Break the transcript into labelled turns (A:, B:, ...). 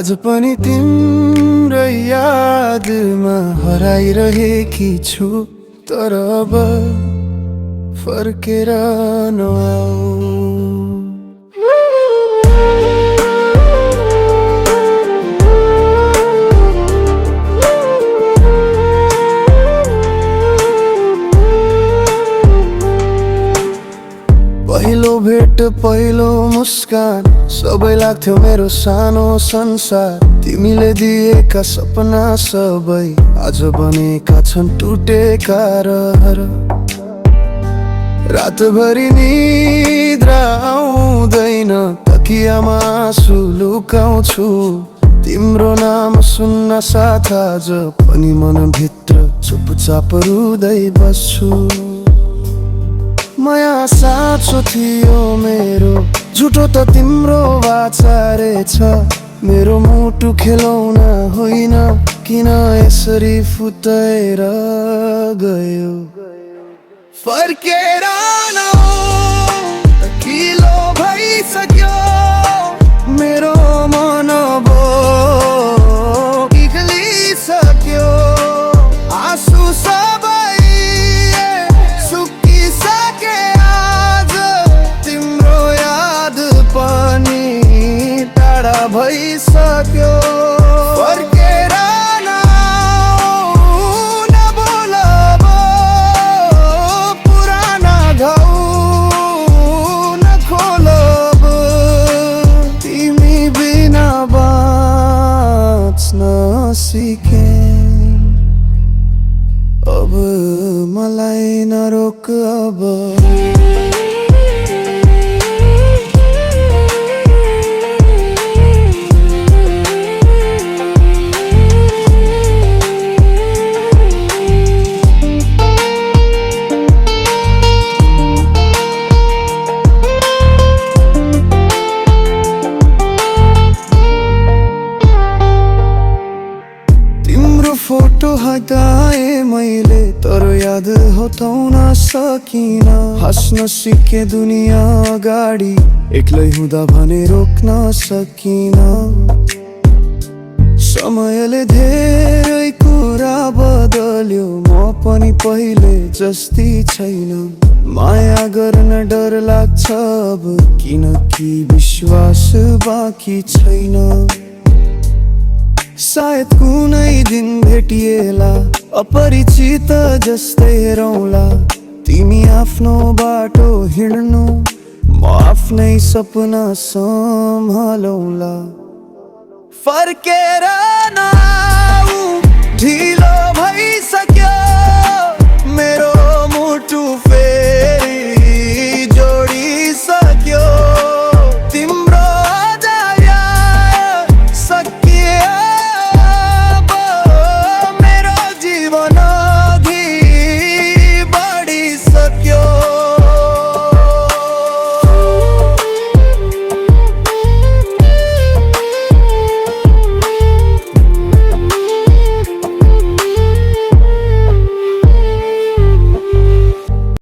A: आज पनि तिम्रो यादमा हराइरहेकी छु, तर अब फर्केर नआऊ। पहिलो भेट पहिलो मुस्कान सबै लाग्थ्यो मेरो सानो संसार। तिमीले दिएका सपना सबै आज बनेका छन् टुटेका रहर। रातभरि निद्रा आउँदैन, तकियामा आँसु लुकाउँछु। तिम्रो नाम सुन्न साथ आज पनि मनभित्र चुपचाप रुँदै बस्छु। माया साँचो थियो मेरो, झुटो त तिम्रो वाचा रहेछ। मेरो मुटु खेलौना होइन, किन यसरी फुटाएर गयो। फर्केर नआऊ, किलो भइसक्यो मेरो मन पिघलिसक्यो। आँसु सबै सुकिसके, आज तिम्रो याद पनि टाढा भइसक्यो। फर्केर नआऊ, नबोल अब पुराना घाउ नखोल अब। तिमी बिना बाँच्न सिकेँ, अब मलाई नरोक अब। फोटो हटाए मैले, तर याद हटाउन सकिन। हाँस्न सिके दुनिया अगाडि, एक्लै हुँदा भने रोक्न सकिन। समयले धेरै कुरा बदल्यो, म पनि पहिले जस्ती छैन। माया गर्न डर लाग्छ अब, किनकि विश्वास बाँकी छैन। सायद कुनै दिन भेटिएला, अपरिचित जस्तै हेरौँला। तिमी आफ्नो बाटो हिँड्नु, म आफ्नै सपना सम्हालौँला। फर्केर नआऊ, ढिलो